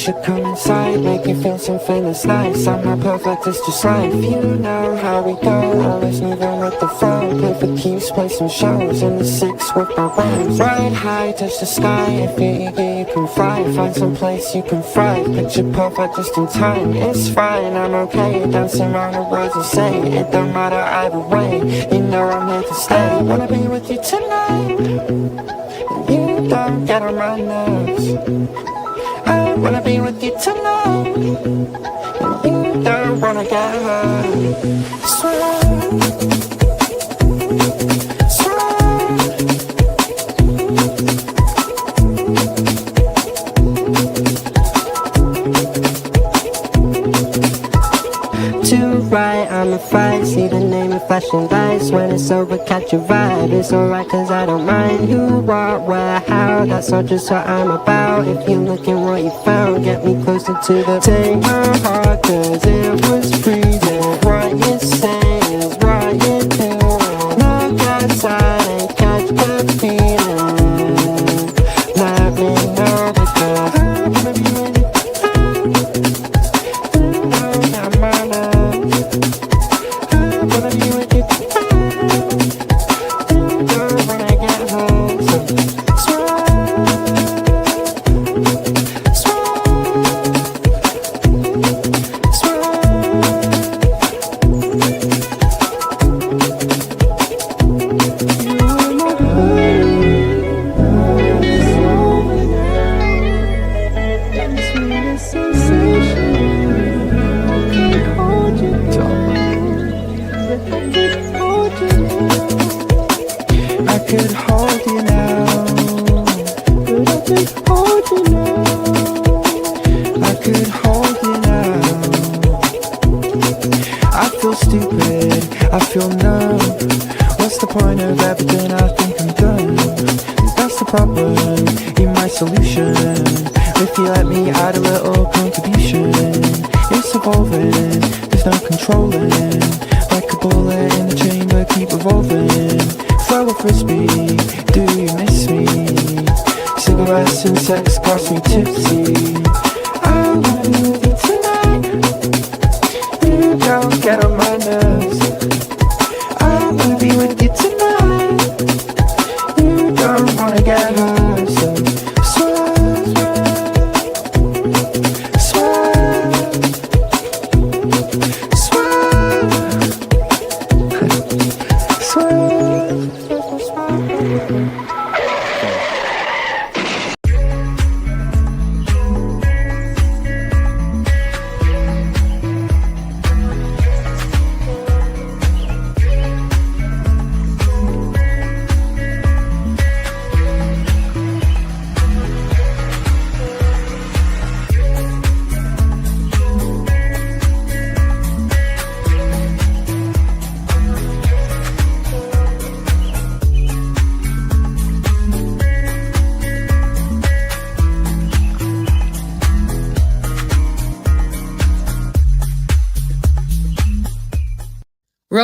should come inside, make you feel something that's nice. I'm not perfect, it's just life. You know how we go, always moving with the flow. Play for keeps, play some shows in the six with my rhymes. Ride high, touch the sky, if you're eager you can fly. Find some place you can thrive, picture perfect just in time. It's fine, I'm okay, dancing around the words you say. It don't matter either way, you know I'm here to stay. I wanna be with you tonight, and you don't get on my nerves. I wanna be with you tonight, and you don't wanna get hurt. Swear. Right, I'm a fight, see the name of flashing lights. When it's over, catch a vibe. It's alright cause I don't mind who, what, where, how. That's not just what I'm about. If you're looking what you found, get me closer to the take my heart cause it was freezing. What you say is what you do. Look outside and catch the feeling. Let me know because I'm gonna be with you. Sex got me tipsy. I wanna be with you tonight. You don't get on my nerves. I wanna be with you tonight. You don't wanna get hurt. So swear, swear, swear, swear.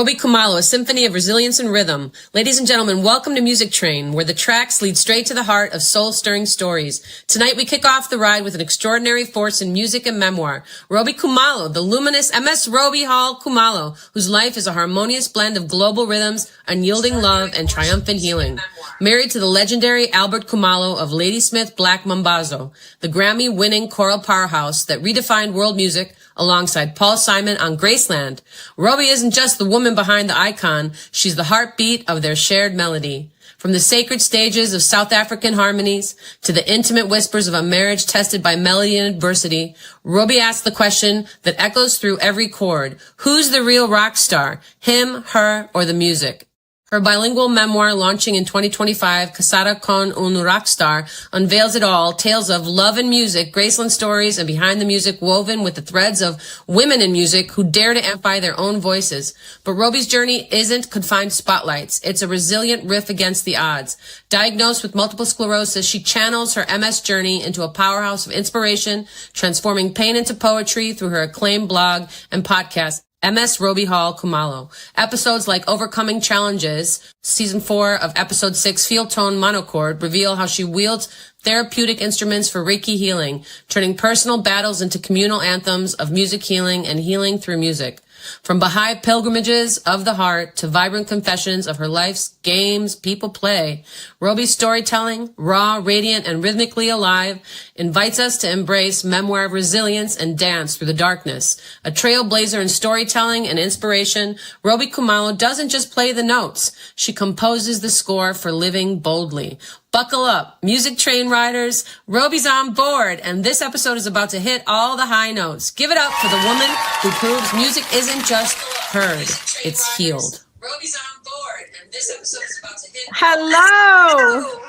rObi Kumalo, a symphony of resilience and rhythm. Ladies and gentlemen, welcome to Music Train, where the tracks lead straight to the heart of soul-stirring stories. Tonight we kick off the ride with an extraordinary force in music and memoir. rObi Kumalo, the luminous MS rObi Hall Kumalo, whose life is a harmonious blend of global rhythms, unyielding love, and triumphant healing. Married to the legendary Albert Kumalo of Ladysmith Black Mambazo, the Grammy-winning choral powerhouse that redefined world music alongside Paul Simon on Graceland. rObi isn't just the woman behind the icon, she's the heartbeat of their shared melody. From the sacred stages of South African harmonies to the intimate whispers of a marriage tested by melody and adversity, rObi asks the question that echoes through every chord. Who's the real rock star? Him, her, or the music? Her bilingual memoir launching in 2025, Casada con un Rockstar, unveils it all, tales of love and music, Graceland stories, and behind the music woven with the threads of women in music who dare to amplify their own voices. But rObi's journey isn't confined to spotlights. It's a resilient riff against the odds. Diagnosed with multiple sclerosis, she channels her MS journey into a powerhouse of inspiration, transforming pain into poetry through her acclaimed blog and podcast, MS rObi Hall Kumalo. Episodes like Overcoming Challenges, Season 4 of Episode 6, Field Tone Monochord, reveal how she wields therapeutic instruments for Reiki healing, turning personal battles into communal anthems of music healing and healing through music. From Baha'i pilgrimages of the heart to vibrant confessions of her life's games people play, rObi's storytelling, raw, radiant, and rhythmically alive, invites us to embrace memoir of resilience and dance through the darkness. A trailblazer in storytelling and inspiration, rObi Kumalo doesn't just play the notes. She composes the score for living boldly. Buckle up, music train riders. rObi's on board, and this episode is about to hit all the high notes. Give it up for the woman who proves music isn't just heard, it's healed. rObi's on board, and this episode is about to hit. Hello.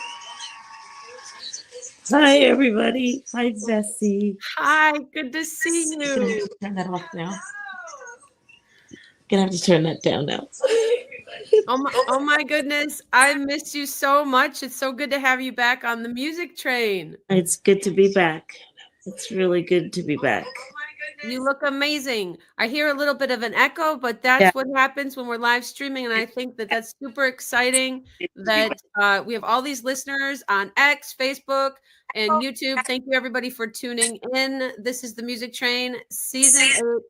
Hi, everybody. Hi, Vessy. Hi, good to see you. Turn that off now. Gonna have to turn that down now. Oh my goodness. I miss you so much. It's so good to have you back on the music train. It's good to be back. It's really good to be back. You look amazing. I hear a little bit of an echo, but that's what happens when we're live streaming. And I think that that's super exciting that we have all these listeners on X, Facebook, and YouTube. Thank you, everybody, for tuning in. This is the Music Train, Season 8,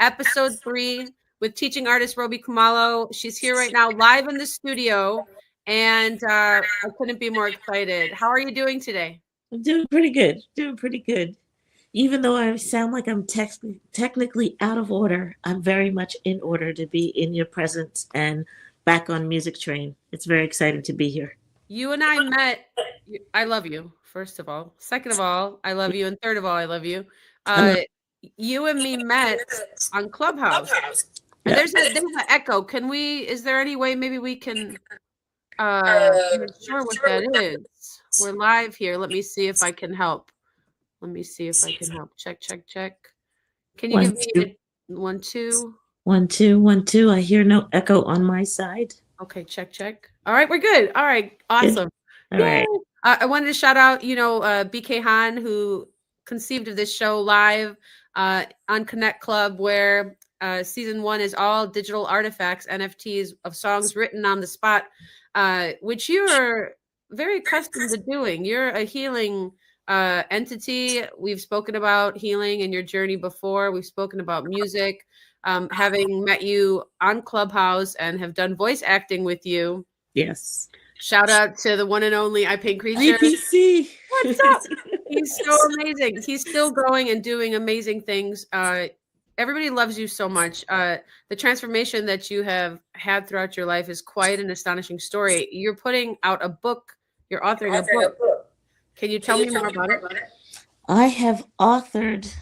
Episode 3, with teaching artist rObi Kumalo. She's here right now, live in the studio, and I couldn't be more excited. How are you doing today? I'm doing pretty good. Doing pretty good. Even though I sound like I'm technically out of order, I'm very much in order to be in your presence and back on Music Train. It's very exciting to be here. You and I met. I love you, first of all. Second of all, I love you. And third of all, I love you. You and me met on Clubhouse. And there's an echo. Is there any way maybe we can I'm not sure what that is. We're live here. Let me see if I can help. Check. Can you give me 1, 2? 1, 2, 1, 2. I hear no echo on my side. Okay, check. All right, we're good. All right, awesome. All right. I wanted to shout out, BK Han, who conceived of this show live on Connect Club, where season 1 is all digital artifacts, NFTs of songs written on the spot, which you are very accustomed to doing. You're a healing entity. We've spoken about healing and your journey before. We've spoken about music, having met you on Clubhouse and have done voice acting with you. Yes. Shout out to the one and only I Paint Creature. APC. What's up? He's so amazing. He's still going and doing amazing things. Everybody loves you so much. The transformation that you have had throughout your life is quite an astonishing story. You're putting out a book. You're authoring a book. Can you tell me more about it? I have authored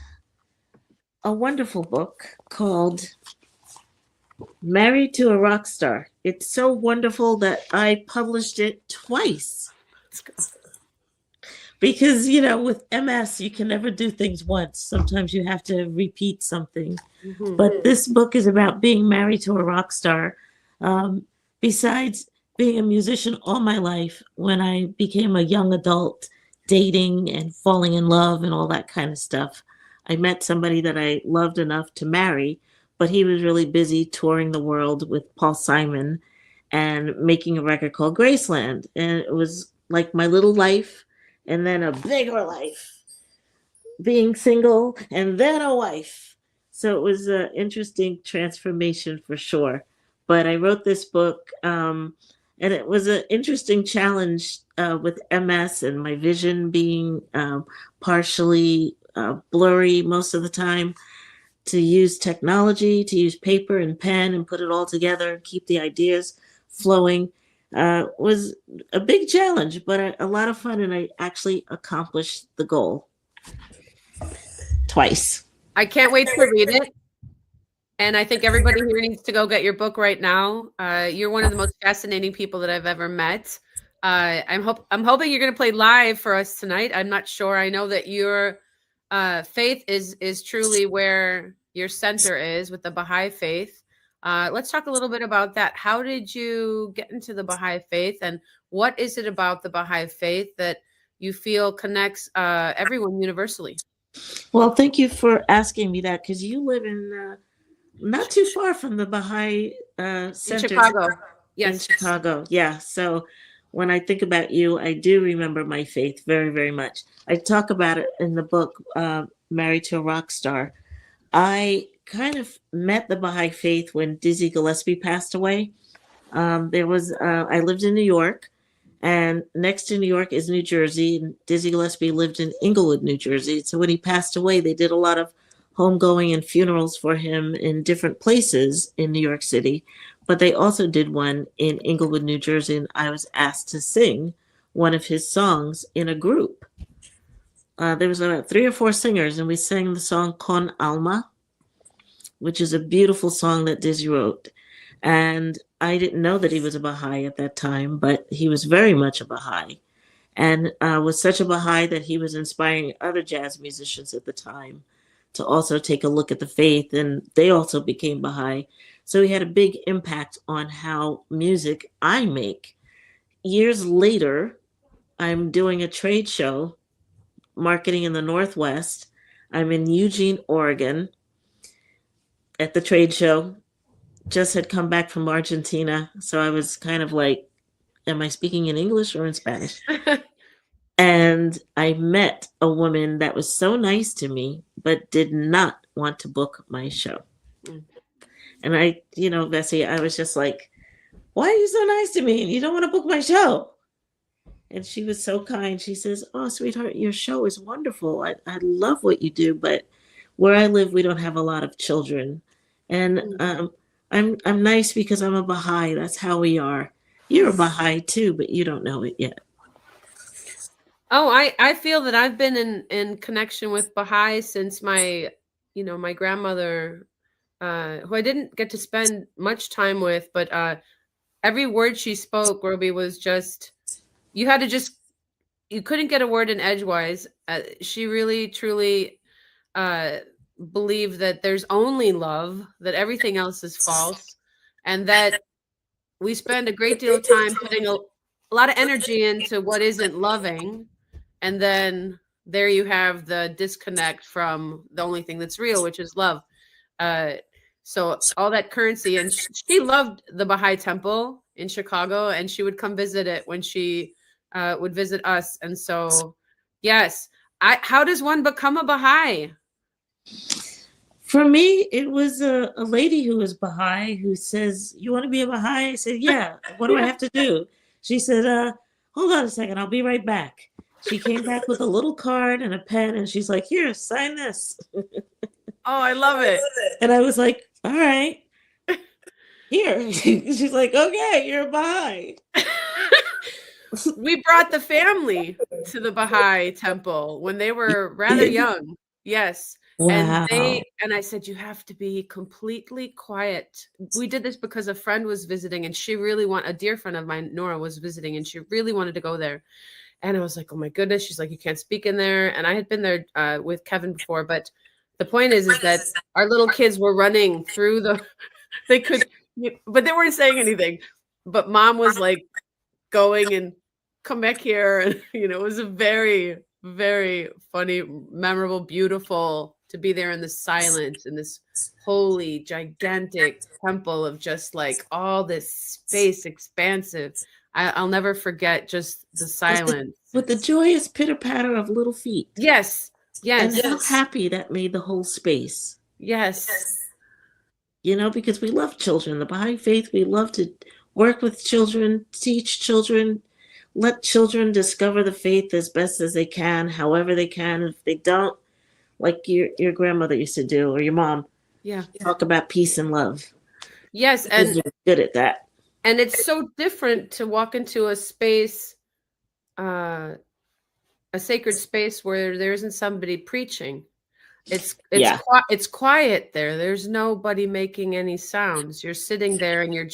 a wonderful book called Married to a Rock Star. It's so wonderful that I published it twice. Because, with MS, you can never do things once. Sometimes you have to repeat something. Mm-hmm. But this book is about being married to a rock star. Besides being a musician all my life, when I became a young adult, dating and falling in love and all that kind of stuff, I met somebody that I loved enough to marry, but he was really busy touring the world with Paul Simon and making a record called Graceland. And it was like my little life, and then a bigger life, being single, and then a wife. So it was an interesting transformation for sure. But I wrote this book, and it was an interesting challenge with MS and my vision being partially blurry most of the time, to use technology, to use paper and pen and put it all together and keep the ideas flowing. Was a big challenge, but a lot of fun, and I actually accomplished the goal twice. I can't wait to read it, and I think everybody here needs to go get your book right now. You're one of the most fascinating people that I've ever met. I'm hoping you're going to play live for us tonight. I'm not sure. I know that your faith is truly where your center is with the Baha'i faith. Let's talk a little bit about that. How did you get into the Baha'i faith, and what is it about the Baha'i faith that you feel connects everyone universally? Well, thank you for asking me that, because you live in not too far from the Baha'i center. In Chicago. Yes. In Chicago, yeah. So when I think about you, I do remember my faith very, very much. I talk about it in the book, Married to a Rock Star. I kind of met the Baha'i faith when Dizzy Gillespie passed away. I lived in New York, and next to New York is New Jersey. And Dizzy Gillespie lived in Inglewood, New Jersey. So when he passed away, they did a lot of homegoing and funerals for him in different places in New York City. But they also did one in Inglewood, New Jersey, and I was asked to sing one of his songs in a group. There was about 3 or 4 singers, and we sang the song Con Alma, which is a beautiful song that Dizzy wrote. And I didn't know that he was a Baha'i at that time, but he was very much a Baha'i, and was such a Baha'i that he was inspiring other jazz musicians at the time to also take a look at the faith, and they also became Baha'i. So he had a big impact on how music I make. Years later, I'm doing a trade show, marketing in the Northwest. I'm in Eugene, Oregon, at the trade show. Just had come back from Argentina, so I was kind of like, am I speaking in English or in Spanish? And I met a woman that was so nice to me, but did not want to book my show. And I, Vessy, I was just like, why are you so nice to me and you don't want to book my show? And she was so kind. She says, oh, sweetheart, your show is wonderful. I love what you do, but where I live, we don't have a lot of children. And I'm nice because I'm a Baha'i. That's how we are. You're a Baha'i too, but you don't know it yet. Oh, I feel that I've been in connection with Baha'i since my grandmother, who I didn't get to spend much time with, but every word she spoke, rObi, was just, you couldn't get a word in edgewise. She really, truly believed that there's only love, that everything else is false, and that we spend a great deal of time putting a lot of energy into what isn't loving. And then there you have the disconnect from the only thing that's real, which is love. So all that currency, and she loved the Baha'i temple in Chicago, and she would come visit it when she would visit us. And so, yes, how does one become a Baha'i? For me, it was a lady who was Baha'i who says, you want to be a Baha'i? I said, yeah. What do I have to do? She said, hold on a second. I'll be right back. She came back with a little card and a pen, and she's like, here, sign this. Oh, I love it. And I was like, all right. Here. She's like, okay, you're a Baha'i. We brought the family to the Baha'i temple when they were rather young. Yes. Wow. And I said, you have to be completely quiet. We did this because a friend was visiting, and a dear friend of mine, Nora, was visiting, and she really wanted to go there. And I was like, oh my goodness. She's like, you can't speak in there. And I had been there with Kevin before, but the point is that our little kids were running through but they weren't saying anything. But mom was like going and come back here. And, it was a very, very funny, memorable, beautiful to be there in the silence, in this holy, gigantic temple of just like all this space, expansive. I'll never forget just the silence. With the joyous pitter-patter of little feet. Yes. Yes. And how happy that made the whole space. Yes. Because we love children. The Baha'i faith, we love to work with children, teach children, let children discover the faith as best as they can, however they can. If they don't, like your grandmother used to do, or your mom, talk about peace and love. Yes, and you're good at that. And it's so different to walk into a space, a sacred space where there isn't somebody preaching. It's quiet there. There's nobody making any sounds. You're sitting there and you're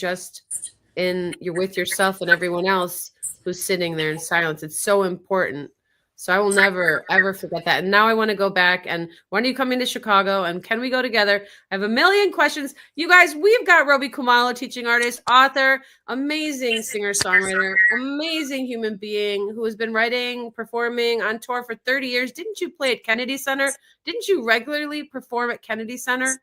with yourself and everyone else who's sitting there in silence. It's so important. So I will never, ever forget that. And now I want to go back. And when are you coming to Chicago? And can we go together? I have a million questions. You guys, we've got rObi Kumalo, teaching artist, author, amazing singer-songwriter, amazing human being who has been writing, performing on tour for 30 years. Didn't you play at Kennedy Center? Didn't you regularly perform at Kennedy Center?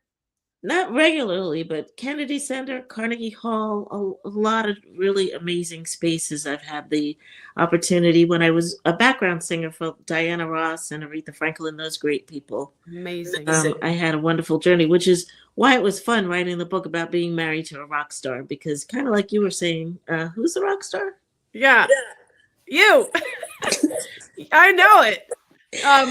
Not regularly, but Kennedy Center, Carnegie Hall, a lot of really amazing spaces. I've had the opportunity when I was a background singer for Diana Ross and Aretha Franklin, those great people. Amazing. I had a wonderful journey, which is why it was fun writing the book about being married to a rock star, because kind of like you were saying, who's the rock star? Yeah. You. I know it.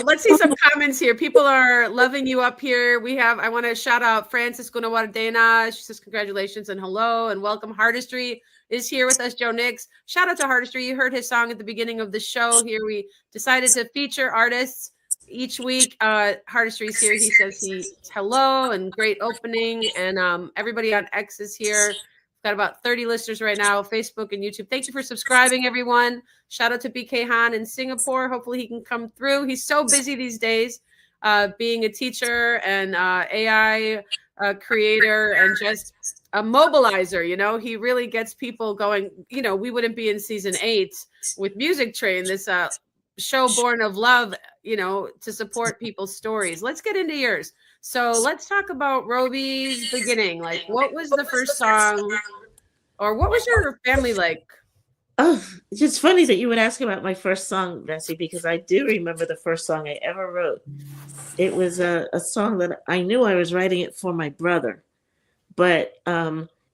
Let's see some comments here. People are loving you up here. I want to shout out Francisco Nawardena. She says congratulations and hello and welcome. Hardistry is here with us. Joe Nix. Shout out to Hardistry. You heard his song at the beginning of the show here. We decided to feature artists each week. Hardistry is here. He says he's hello and great opening. And everybody on X is here. Got about 30 listeners right now, Facebook and YouTube. Thank you for subscribing, everyone. Shout out to BK Han in Singapore. Hopefully he can come through. He's so busy these days, being a teacher and AI creator and just a mobilizer. You know, he really gets people going. You know, we wouldn't be in season 8 with Music Train, this show born of love, you know, to support people's stories. Let's get into yours. So let's talk about rObi's beginning. Like, what was the first song, or what was your family like? Oh, it's just funny that you would ask about my first song, Vessy, because I do remember the first song I ever wrote. It was a song that I knew I was writing it for my brother, but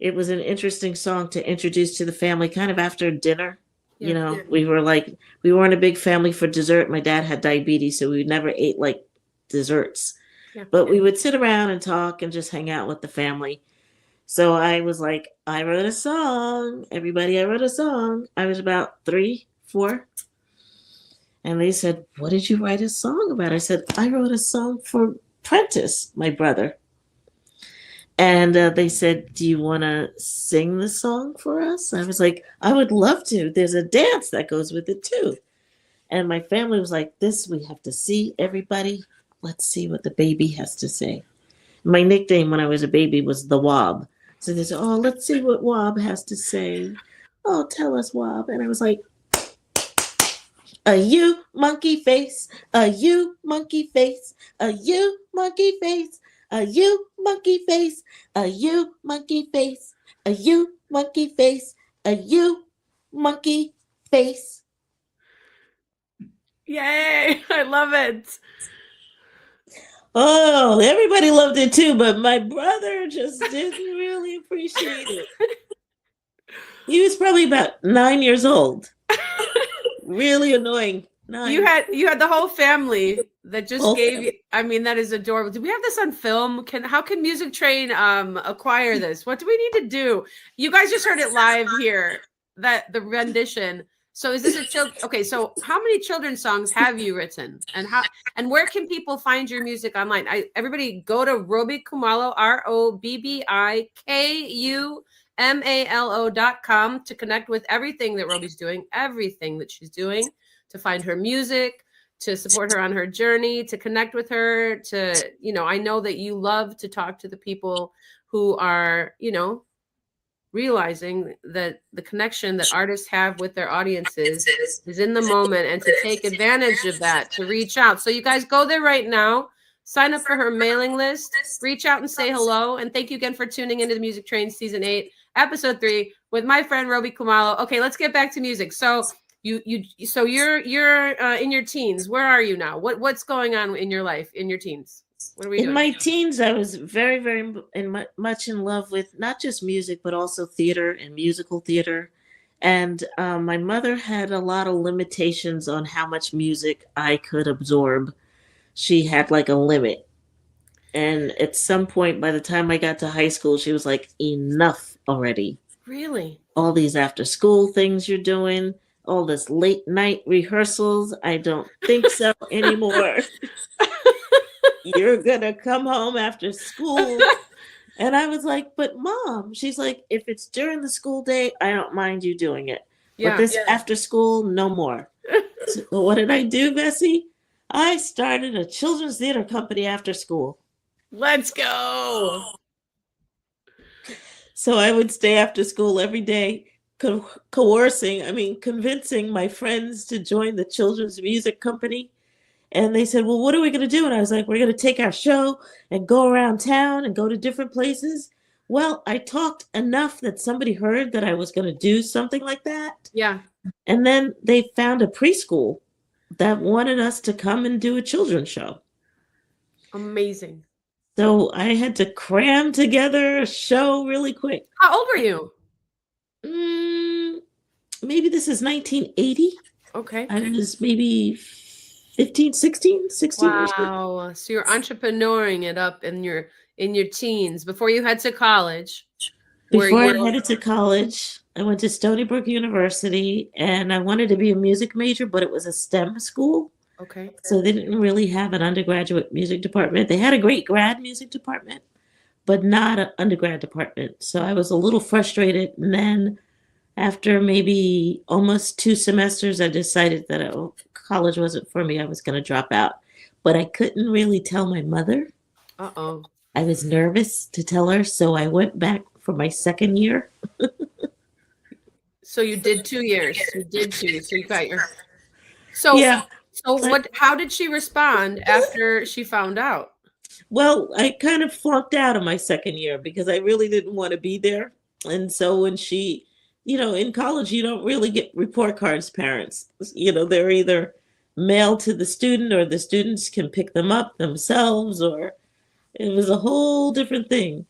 it was an interesting song to introduce to the family kind of after dinner. Yeah. You know, we weren't a big family for dessert. My dad had diabetes, so we never ate like desserts. Yeah. But we would sit around and talk and just hang out with the family. So I was like, I wrote a song. Everybody, I wrote a song. I was about 3, 4. And they said, what did you write a song about? I said, I wrote a song for Prentice, my brother. And they said, do you want to sing the song for us? I was like, I would love to. There's a dance that goes with it too. And my family was like, this, we have to see everybody. Let's see what the baby has to say. My nickname when I was a baby was the Wob. So they said, oh, let's see what Wob has to say. Oh, tell us, Wob. And I was like, a you monkey face, a you monkey face, a you monkey face, a you monkey face, a you monkey face, a you monkey face, a you monkey face. Yay, I love it. Oh, everybody loved it too, but my brother just didn't really appreciate it. He was probably about 9 years old. Really annoying. 9. You had the whole family that just gave you. I mean, that is adorable. Do we have this on film? How can Music Train acquire this? What do we need to do? You guys just heard it live here. The rendition. So is this okay? So how many children's songs have you written, and where can people find your music online? Everybody go to rObi Kumalo, ROBBIKUMALO.com to connect with everything that rObi's doing, everything that she's doing, to find her music, to support her on her journey, to connect with her, to, you know, I know that you love to talk to the people who are, you know, realizing that the connection that artists have with their audiences is in the moment, and to take advantage of that, to reach out. So you guys go there right now, sign up for her mailing list, reach out and say hello. And thank you again for tuning into the Music Train Season 8, Episode 3 with my friend rObi Kumalo. Okay, let's get back to music. So you're in your teens. Where are you now? What's going on in your life in your teens? What are we doing? In my teens, I was very, very much in love with not just music, but also theater and musical theater. And my mother had a lot of limitations on how much music I could absorb. She had like a limit. And at some point, by the time I got to high school, she was like, enough already. Really? All these after school things you're doing, all this late night rehearsals. I don't think so anymore. You're going to come home after school. And I was like, but Mom, she's like, if it's during the school day, I don't mind you doing it. But this after school, no more. So what did I do, Vessy? I started a children's theater company after school. Let's go. So I would stay after school every day, convincing my friends to join the children's music company. And they said, well, what are we going to do? And I was like, we're going to take our show and go around town and go to different places. Well, I talked enough that somebody heard that I was going to do something like that. Yeah. And then they found a preschool that wanted us to come and do a children's show. Amazing. So I had to cram together a show really quick. How old were you? Maybe this is 1980. Okay. I was maybe 15, 16 years old. Wow. So you're entrepreneuring it up in your teens before you head to college. Before I headed to college, I went to Stony Brook University, and I wanted to be a music major, but it was a STEM school. Okay. So they didn't really have an undergraduate music department. They had a great grad music department, but not an undergrad department. So I was a little frustrated. And then after maybe almost 2 semesters, I decided that college wasn't for me. I was going to drop out. But I couldn't really tell my mother. Uh-oh. I was nervous to tell her, so I went back for my second year. So you did 2 years. You did 2. So you got your... So, yeah. So how did she respond after she found out? Well, I kind of flunked out of my second year because I really didn't want to be there. And so when she, in college, you don't really get report cards, parents. They're either mailed to the student or the students can pick them up themselves, or it was a whole different thing.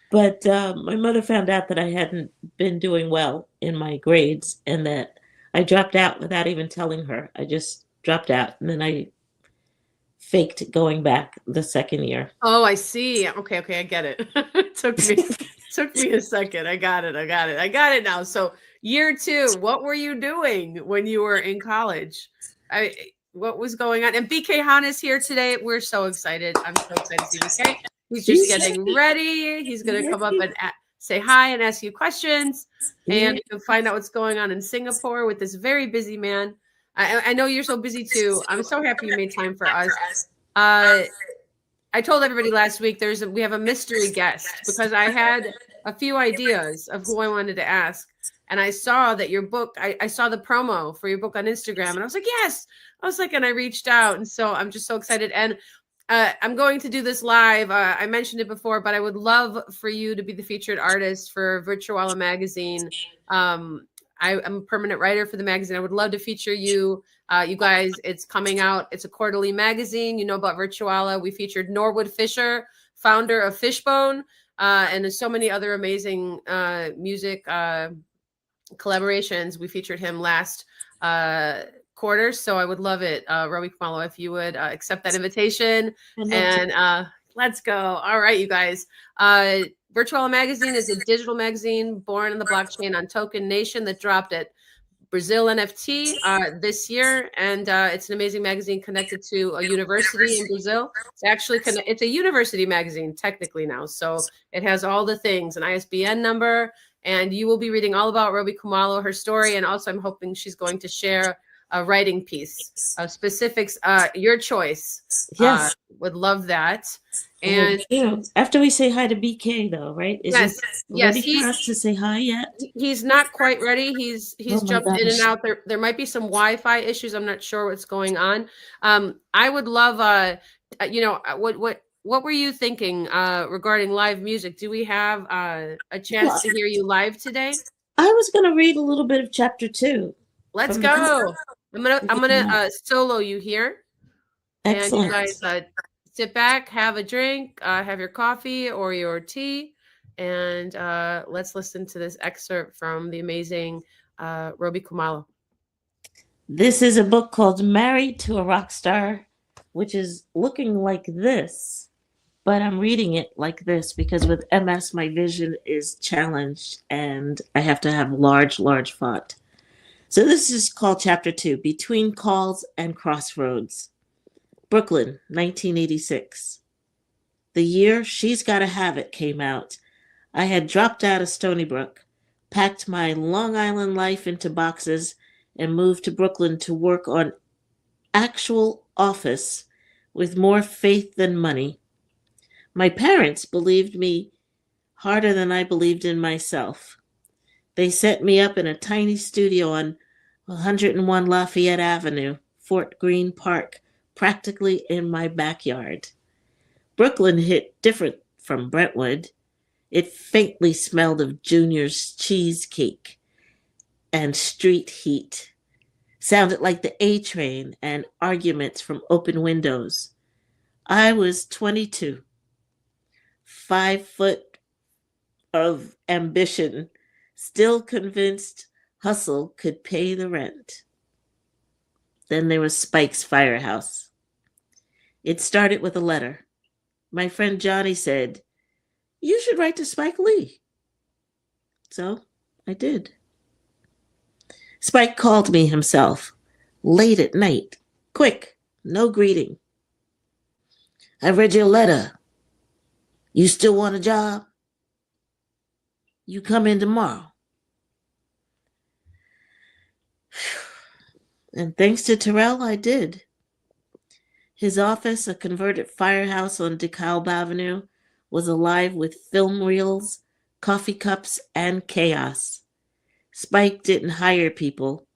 But my mother found out that I hadn't been doing well in my grades and that I dropped out without even telling her. I just dropped out, and then I faked going back the second year. Oh, I see. Okay, I get it. It took me a second. I got it now. So year 2, what were you doing when you were in college? What was going on? And BK Han is here today. We're so excited. I'm so excited to see BK. He's just getting ready. He's going to come up and say hi and ask you questions. And you can find out what's going on in Singapore with this very busy man. I know you're so busy too. I'm so happy you made time for us. I told everybody last week we have a mystery guest because I had a few ideas of who I wanted to ask. And I saw that your book, I saw the promo for your book on Instagram, and I was like, yes. And I reached out. And so I'm just so excited. And I'm going to do this live. I mentioned it before, but I would love for you to be the featured artist for Virtuala magazine. I'm a permanent writer for the magazine. I would love to feature you. You guys, it's coming out. It's a quarterly magazine. You know about Virtuala. We featured Norwood Fisher, founder of Fishbone, and there's so many other amazing music collaborations. We featured him last quarter. So I would love it, rObi Kumalo, if you would accept that invitation. And let's go. All right, you guys. Virtuala Magazine is a digital magazine born in the blockchain on Token Nation that dropped at Brazil NFT this year. And it's an amazing magazine connected to a university in Brazil. It's actually it's a university magazine technically now. So it has all the things, an ISBN number, and you will be reading all about rObi Kumalo, her story. And also I'm hoping she's going to share a writing piece of specifics, your choice. Yes. Would love that. And after we say hi to BK though, right? Yes, ready for us to say hi yet? He's not quite ready. He's jumped in and out. There might be some Wi-Fi issues. I'm not sure what's going on. I would love what were you thinking regarding live music? Do we have a chance to hear you live today? I was gonna read a little bit of chapter 2. Let's go. I'm gonna solo you here. Excellent. And you guys sit back, have a drink, have your coffee or your tea, and let's listen to this excerpt from the amazing rObi Kumalo. This is a book called Married to a Rock Star, which is looking like this, but I'm reading it like this because with MS, my vision is challenged and I have to have large font. So this is called Chapter 2, Between Calls and Crossroads. Brooklyn, 1986. The year She's Gotta Have It came out. I had dropped out of Stony Brook, packed my Long Island life into boxes, and moved to Brooklyn to work on actual office with more faith than money. My parents believed me harder than I believed in myself. They set me up in a tiny studio on 101 Lafayette Avenue, Fort Greene Park, practically in my backyard. Brooklyn hit different from Brentwood. It faintly smelled of Junior's cheesecake and street heat. Sounded like the A train and arguments from open windows. I was 22, 5 foot of ambition, still convinced hustle could pay the rent. Then there was Spike's firehouse. It started with a letter. My friend Johnny said, "You should write to Spike Lee." So I did. Spike called me himself, late at night. Quick, no greeting. "I read your letter. You still want a job? You come in tomorrow." And thanks to Terrell, I did. His office, a converted firehouse on DeKalb Avenue, was alive with film reels, coffee cups, and chaos. Spike didn't hire people.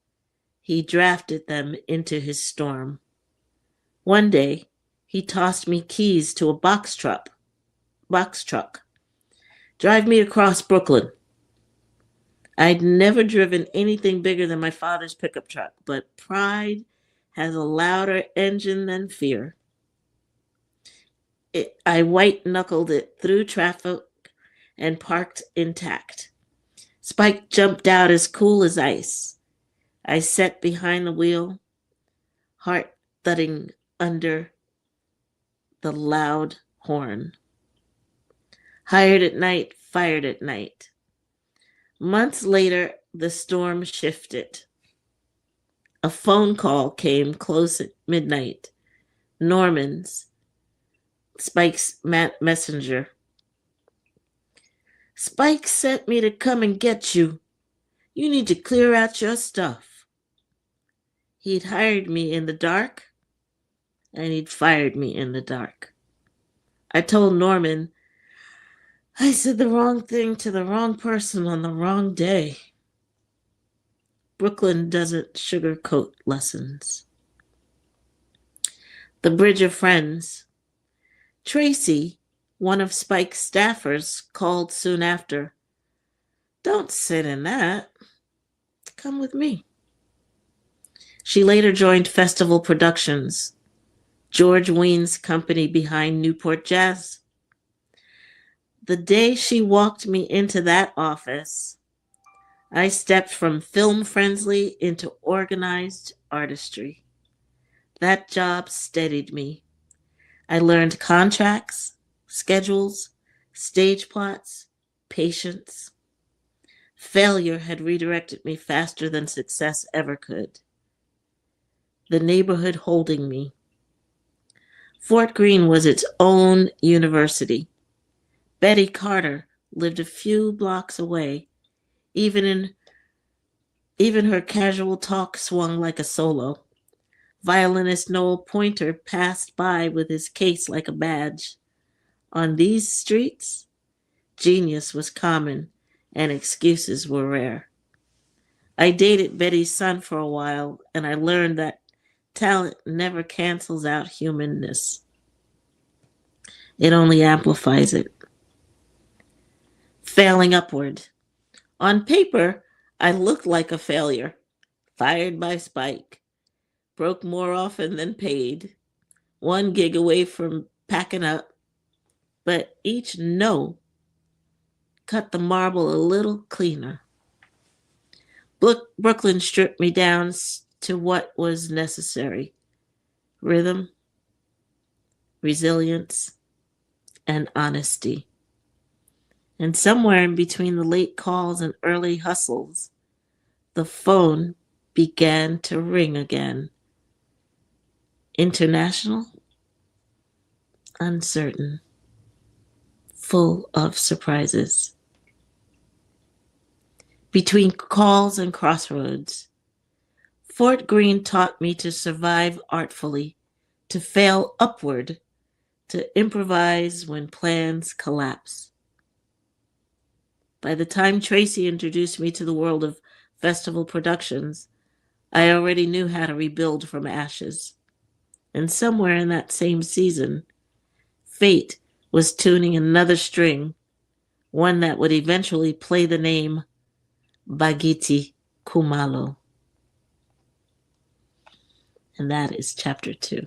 He drafted them into his storm. One day, he tossed me keys to a box truck. "Drive me across Brooklyn." I'd never driven anything bigger than my father's pickup truck, but pride has a louder engine than fear. I white-knuckled it through traffic and parked intact. Spike jumped out as cool as ice. I sat behind the wheel, heart thudding under the loud horn. Hired at night, fired at night. Months later, the storm shifted. A phone call came close at midnight. Norman's, Spike's messenger. "Spike sent me to come and get you. You need to clear out your stuff." He'd hired me in the dark, and he'd fired me in the dark. I told Norman, "I said the wrong thing to the wrong person on the wrong day." Brooklyn doesn't sugarcoat lessons. The Bridge of Friends. Tracy, one of Spike's staffers, called soon after. "Don't sit in that. Come with me." She later joined Festival Productions, George Wean's company behind Newport Jazz. The day she walked me into that office, I stepped from film frenzy into organized artistry. That job steadied me. I learned contracts, schedules, stage plots, patience. Failure had redirected me faster than success ever could. The neighborhood holding me. Fort Greene was its own university. Betty Carter lived a few blocks away. Even her casual talk swung like a solo. Violinist Noel Pointer passed by with his case like a badge. On these streets, genius was common and excuses were rare. I dated Betty's son for a while, and I learned that talent never cancels out humanness. It only amplifies it. Failing upward. On paper, I looked like a failure. Fired by Spike. Broke more often than paid. 1 gig away from packing up. But each no cut the marble a little cleaner. Brooklyn stripped me down to what was necessary. Rhythm, resilience, and honesty. And somewhere in between the late calls and early hustles, the phone began to ring again. International? Uncertain. Full of surprises. Between calls and crossroads, Fort Greene taught me to survive artfully, to fail upward, to improvise when plans collapse. By the time Tracy introduced me to the world of festival productions, I already knew how to rebuild from ashes. And somewhere in that same season, fate was tuning another string, one that would eventually play the name Bagiti Kumalo. And that is chapter 2.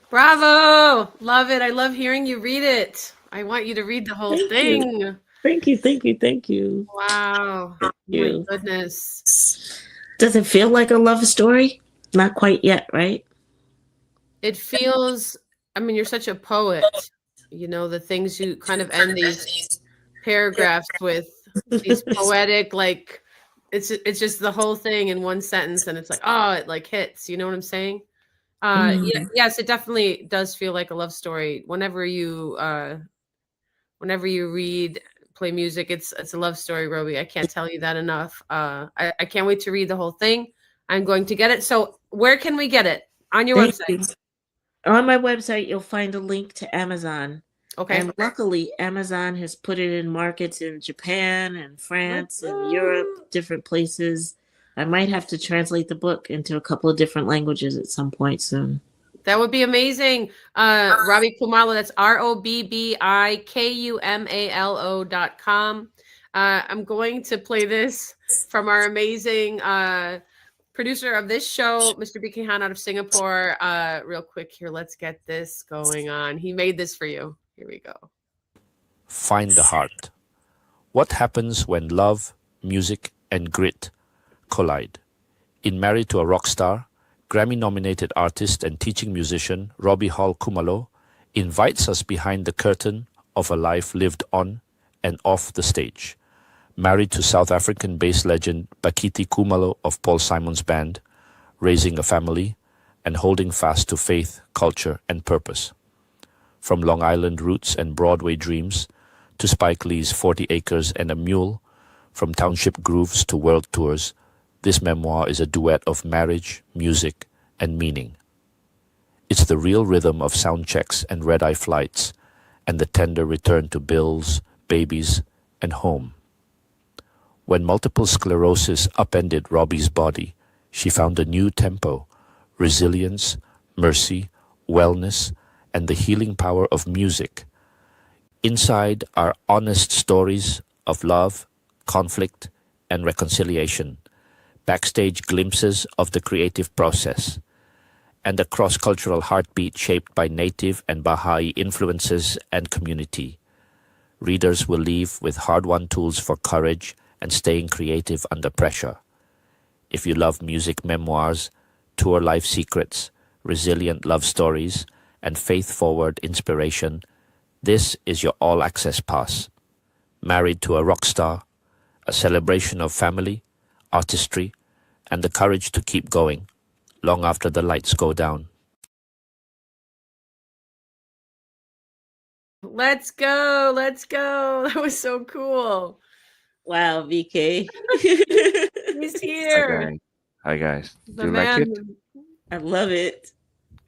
Bravo! Love it. I love hearing you read it. I want you to read the whole Thank thing. you. Thank you, thank you, thank you. Wow. Thank My you. goodness. Does it feel like a love story? Not quite yet, right? It feels, I mean, you're such a poet. You know, the things you kind of end these paragraphs with, these poetic, like, it's just the whole thing in one sentence, and it's like, oh, it like hits. You know what I'm saying? Yes, it definitely does feel like a love story. Whenever you read, play music, it's a love story, rObi. I can't tell you that enough. I can't wait to read the whole thing. I'm going to get it. So where can we get it? On your website? You. On my website, you'll find a link to Amazon. Okay. And luckily, Amazon has put it in markets in Japan and France and Europe, different places. I might have to translate the book into a couple of different languages at some point soon. That would be amazing. rObi Kumalo, that's ROBBIKUMALO.com. I'm going to play this from our amazing producer of this show, Mr. BK Han out of Singapore. Real quick here, let's get this going on. He made this for you. Here we go. Find the heart. What happens when love, music, and grit collide? In Married to a Rock Star, Grammy-nominated artist and teaching musician rObi Kumalo invites us behind the curtain of a life lived on and off the stage. Married to South African bass legend Bakiti Kumalo of Paul Simon's band, raising a family and holding fast to faith, culture, and purpose. From Long Island roots and Broadway dreams to Spike Lee's 40 Acres and a Mule, from township grooves to world tours, this memoir is a duet of marriage, music, and meaning. It's the real rhythm of sound checks and red-eye flights, and the tender return to bills, babies, and home. When multiple sclerosis upended rObi's body, she found a new tempo, resilience, mercy, wellness, and the healing power of music. Inside are honest stories of love, conflict, and reconciliation, backstage glimpses of the creative process, and a cross-cultural heartbeat shaped by Native and Baha'i influences and community. Readers will leave with hard-won tools for courage and staying creative under pressure. If you love music memoirs, tour life secrets, resilient love stories, and faith-forward inspiration, this is your all-access pass. Married to a Rock Star, a celebration of family, artistry, and the courage to keep going long after the lights go down. Let's go. Let's go. That was so cool. Wow, VK. He's here. Hi guys. The Do you like it? I love it.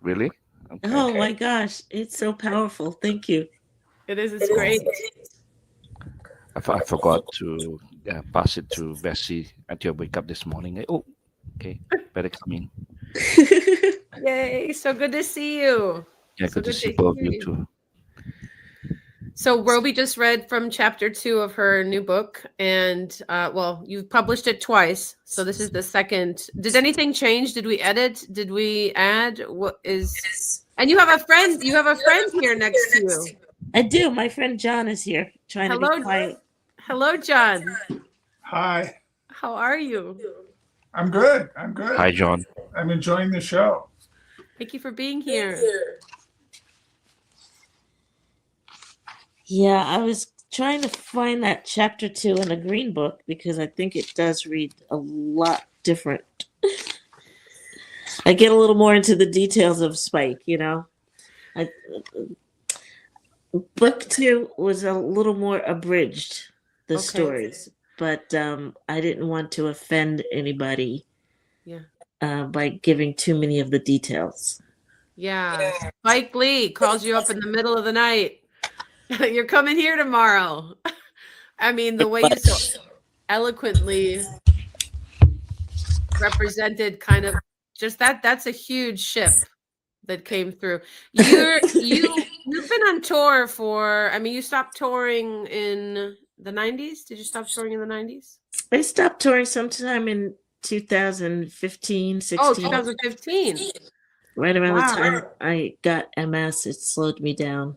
Really? Okay. Oh my gosh, it's so powerful. Thank you. It is. It's great. I forgot to pass it to Vessy until I wake up this morning. Oh, okay. Better come in. Yay. So good to see you. Yeah, So good to good see to both of hear you too. So rObi just read from chapter 2 of her new book, and well, you've published it twice, so this is the second. Did anything change? Did we edit? Did we add? What is? And you have a friend. You have a friend here next to you. I do. My friend John is here, trying to be quiet. Hello, John. Hi, How are you? I'm good. I'm good. Hi, John. I'm enjoying the show. Thank you for being here. Yeah, I was trying to find that chapter 2 in the Green Book because I think it does read a lot different. I get a little more into the details of Spike, you know. Book 2 was a little more abridged, the stories, but I didn't want to offend anybody by giving too many of the details. Yeah. Spike Lee calls you up in the middle of the night. You're coming here tomorrow. I mean, the way you so eloquently represented kind of just that's a huge ship that came through. You've been on tour for, I mean, you stopped touring in the 90s. Did you stop touring in the 90s? I stopped touring sometime in 2015, 16. Oh, 2015. Right around Wow. the time I got MS, it slowed me down.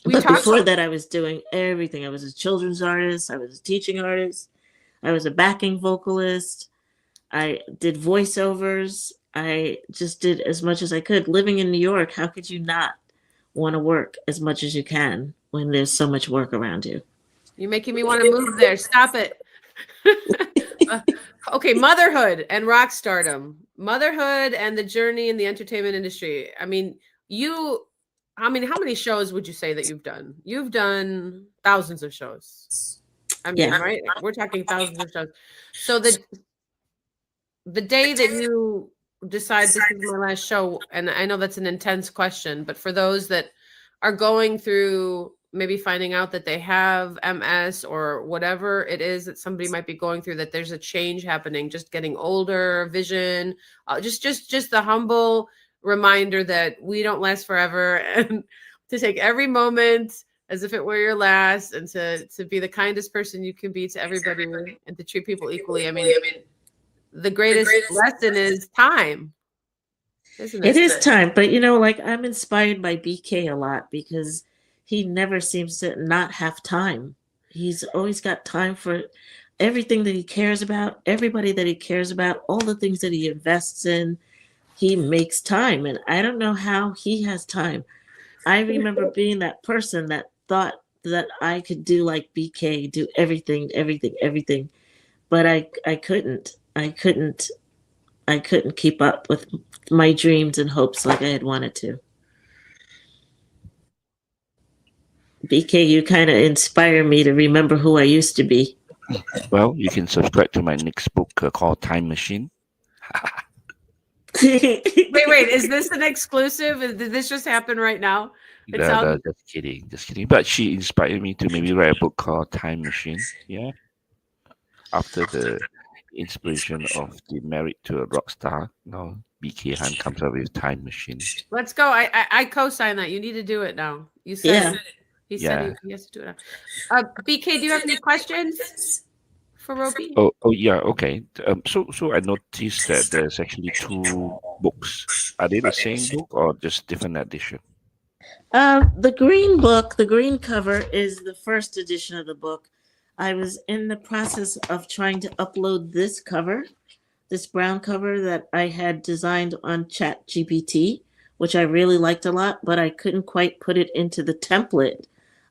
We But talked- before that, I was doing everything. I was a children's artist. I was a teaching artist. I was a backing vocalist. I did voiceovers. I just did as much as I could. Living in New York, how could you not want to work as much as you can when there's so much work around you? You're making me want to move there. Stop it. Okay, motherhood and rock stardom. Motherhood and the journey in the entertainment industry. I mean, how many shows would you say that you've done? You've done thousands of shows. I mean, Yeah. right? We're talking thousands of shows. So the day that you decide this is my last show, and I know that's an intense question, but for those that are going through maybe finding out that they have MS or whatever it is that somebody might be going through, that there's a change happening, just getting older, vision, just the humble reminder that we don't last forever, and to take every moment as if it were your last, and to be the kindest person you can be to everybody, and to treat people equally. I mean, the greatest lesson is time, isn't it? It is time, but I'm inspired by BK a lot because he never seems to not have time. He's always got time for everything that he cares about, everybody that he cares about, all the things that he invests in. He makes time, and I don't know how he has time. I remember being that person that thought that I could do like BK, do everything, but I couldn't. I couldn't keep up with my dreams and hopes like I had wanted to. BK, you kind of inspire me to remember who I used to be. Well, you can subscribe to my next book called Time Machine. Wait, is this an exclusive? Did this just happen right now? No, just kidding. But she inspired me to maybe write a book called Time Machine. Yeah. After the inspiration of the Married to a Rock Star, now BK Han comes up with Time Machine. Let's go. I co-sign that. You need to do it now. You said Yeah. he said he has to do it now. BK, do you have any questions for rObi? Oh yeah, okay. So I noticed that there's actually 2 books. Are they the same book or just different edition? The green book, the green cover is the first edition of the book. I was in the process of trying to upload this cover, this brown cover that I had designed on ChatGPT, which I really liked a lot, but I couldn't quite put it into the template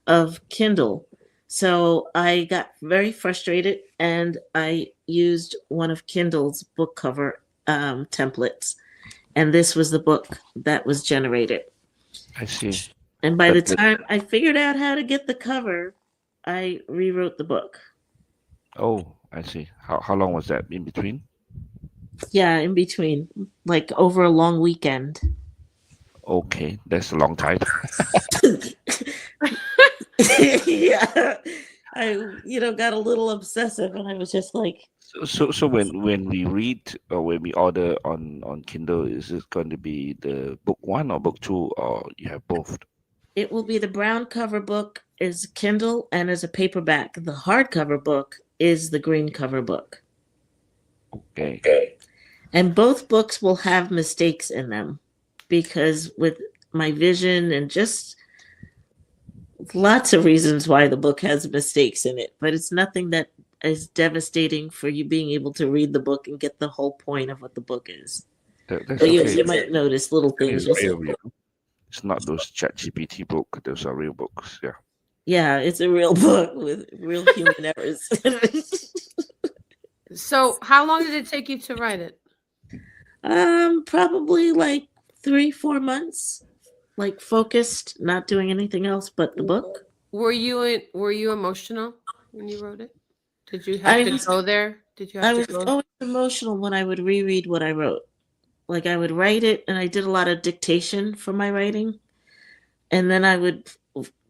of Kindle. So I got very frustrated, and I used one of Kindle's book cover templates, and this was the book that was generated. I see. And by the time I figured out how to get the cover, I rewrote the book. Oh, I see. How long was that in between? Yeah, in between, like over a long weekend. Okay, that's a long time. Yeah, I got a little obsessive, and I was just like, So when we read or when we order on Kindle, is it going to be the book 1 or book 2, or you have both? it will be the brown cover book is Kindle and as a paperback. The hardcover book is the green cover book. Okay. And both books will have mistakes in them because with my vision and just lots of reasons why the book has mistakes in it, but it's nothing that is devastating for you being able to read the book and get the whole point of what the book is. That's But okay. you might notice little things. It's real, It's not those ChatGPT books. Those are real books. Yeah. Yeah, it's a real book with real human errors. So how long did it take you to write it? Probably like 3-4 months, like focused, not doing anything else but the book. Were you emotional when you wrote it? Did you have to go there? Did you I have was to go? always emotional when I would reread what I wrote. Like I would write it, and I did a lot of dictation for my writing, and then I would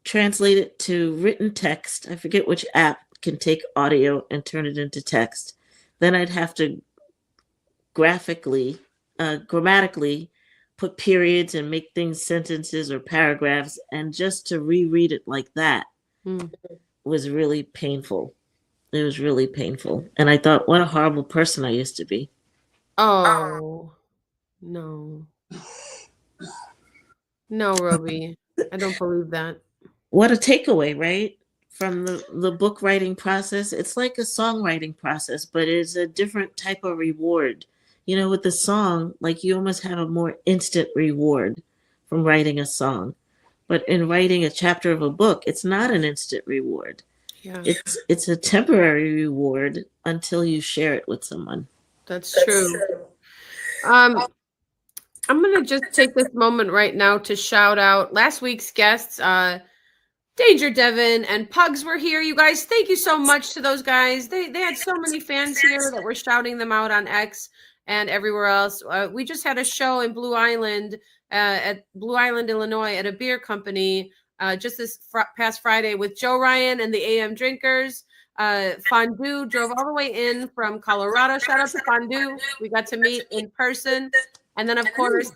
translate it to written text. I forget which app can take audio and turn it into text, then I'd have to grammatically put periods and make things sentences or paragraphs, and just to reread it like that was really painful. It was really painful. And I thought, what a horrible person I used to be. Oh, no. No, rObi. I don't believe that. What a takeaway, right? From the book writing process. It's like a songwriting process, but it's a different type of reward. You know, with the song, like you almost have a more instant reward from writing a song. But in writing a chapter of a book, it's not an instant reward. Yeah. It's a temporary reward until you share it with someone. That's true. I'm gonna just take this moment right now to shout out last week's guests. Danger Devin and Pugs were here. You guys, thank you so much to those guys. They had so many fans here that were shouting them out on X and everywhere else. We just had a show in Blue Island, at Blue Island, Illinois, at a beer company just this past Friday with Joe Ryan and the AM Drinkers. Fondue drove all the way in from Colorado. Shout out to Fondue. We got to meet in person. And then, of course,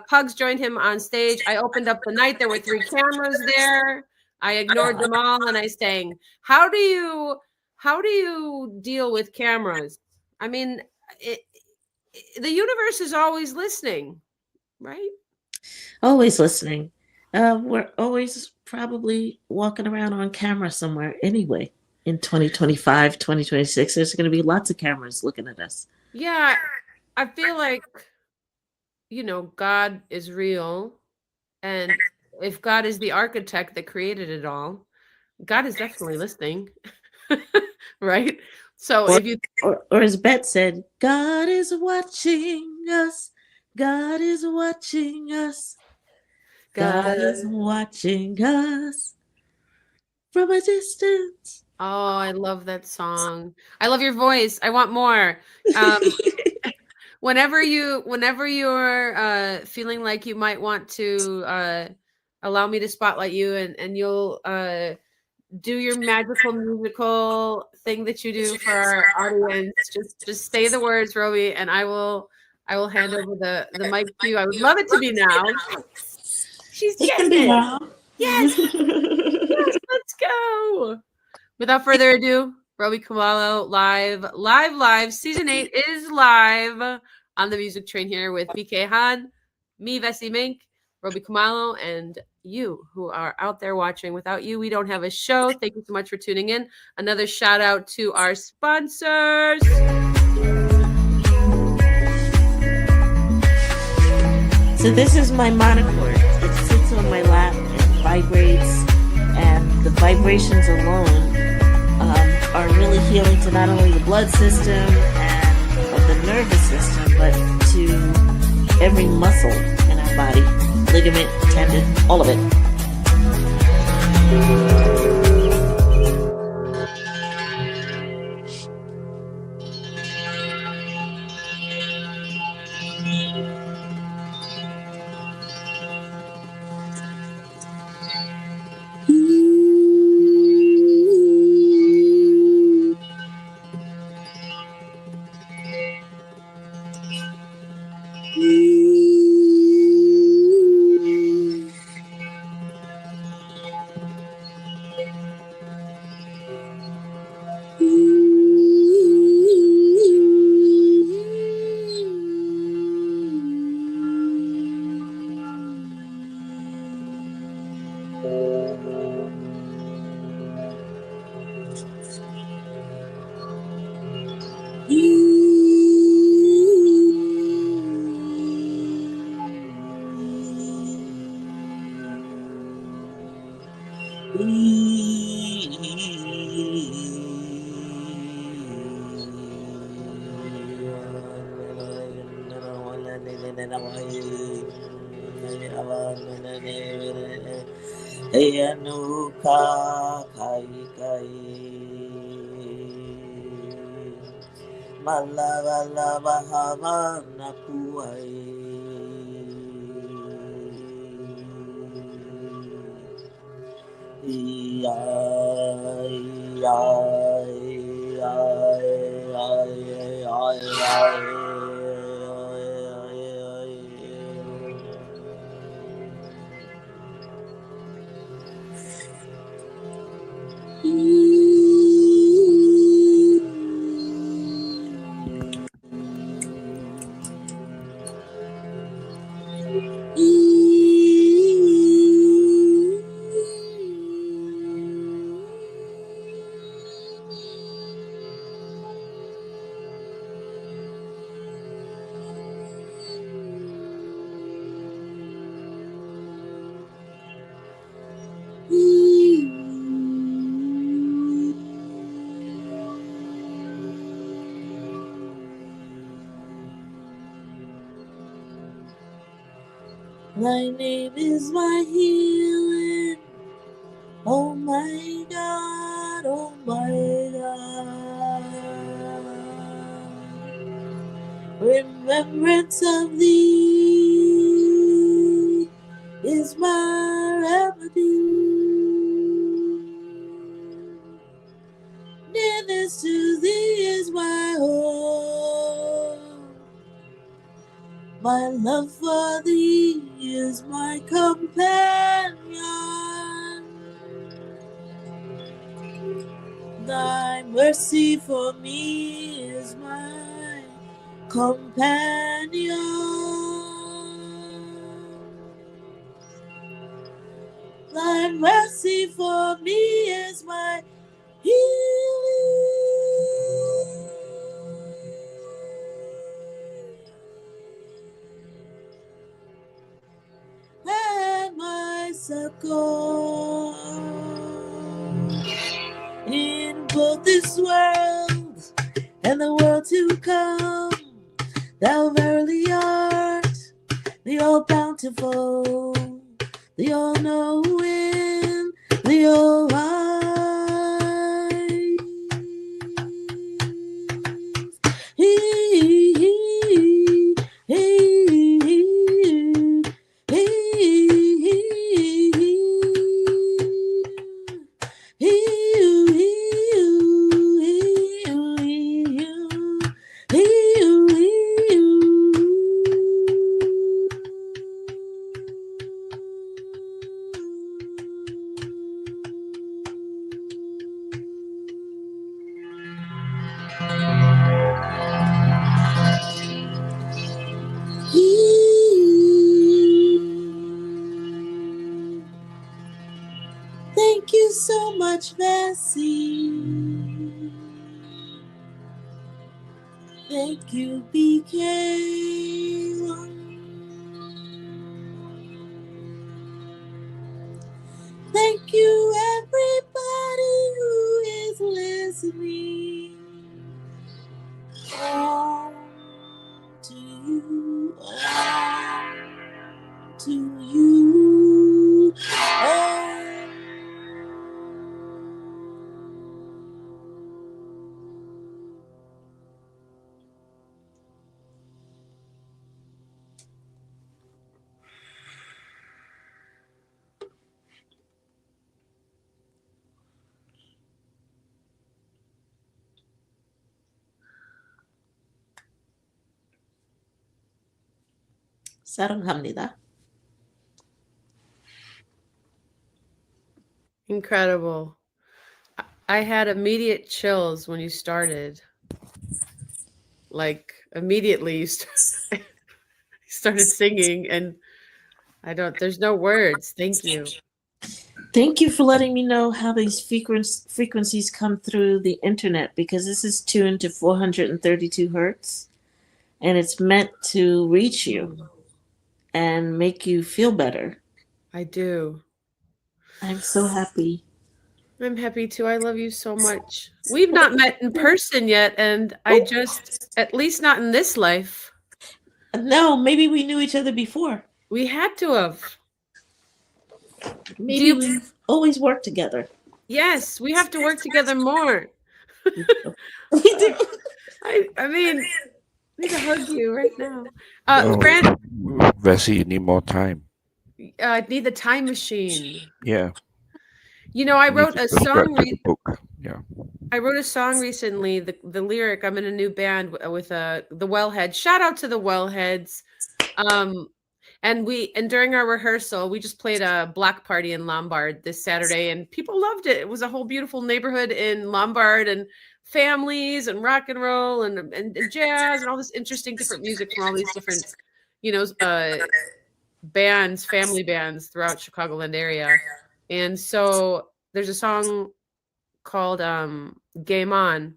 Pugs joined him on stage. I opened up the night. There were 3 cameras there. I ignored them all, and I sang, how do you deal with cameras? I mean, the universe is always listening, right? Always listening. We're always probably walking around on camera somewhere anyway. In 2025, 2026, there's going to be lots of cameras looking at us. Yeah, I feel like, God is real. And if God is the architect that created it all, God is definitely listening. Right? So if you or as Bet said, God is watching us. God is watching us. God is watching us from a distance. Oh, I love that song. I love your voice. I want more. Whenever you're feeling like you might want to allow me to spotlight you, and you'll do your magical musical thing that you do for our audience, just say the words, rObi, and I will hand over the mic to you. I would love it to be now. She's getting it. Now. Yes. Yes, let's go. Without further ado, rObi Kumalo live. Season 8 is live on the Music Train here with BK Han, me, Vessy Mink, rObi Kumalo, and you who are out there watching. Without you, we don't have a show. Thank you so much for tuning in. Another shout out to our sponsors. So this is my monochord. It sits on my lap and vibrates, and the vibrations alone are really healing to not only the blood system and the nervous system, but to every muscle in our body, ligament, tendon, all of it. Thy name is my healing. Oh my God, oh my God. Remembrance of thee is my remedy. Nearness to thee is my hope. My love for thee is my companion. Thy mercy for me is my companion. Thy mercy for me is my healing and my succor. In both this world and the world to come, thou verily art the all-bountiful, the all-knowing, the all-wise. Thank you so much, Vessy. Thank you, BK. Thank you, everybody who is listening. To you, to you. 사랑합니다. Incredible. I had immediate chills when you started. Like immediately you started singing, and there's no words. Thank you. Thank you for letting me know how these frequencies come through the internet, because this is tuned to 432 hertz and it's meant to reach you and make you feel better. I do. I'm so happy. I'm happy too. I love you so much. We've not met in person yet, and at least not in this life. No, maybe we knew each other before. We had to have. Maybe we've always worked together. Yes, we have to work together more. We do. I mean, I need to hug you right now. Vessy, you need more time. I need the time machine. Yeah. You know, I wrote need a to subscribe song. to the book. Yeah. I wrote a song recently. The lyric. I'm in a new band with the Wellheads. Shout out to the Wellheads. And during our rehearsal, we just played a block party in Lombard this Saturday, and people loved it. It was a whole beautiful neighborhood in Lombard, and families and rock and roll and jazz and all this interesting different music from all these different, bands, family bands throughout Chicagoland area. And so there's a song called Game On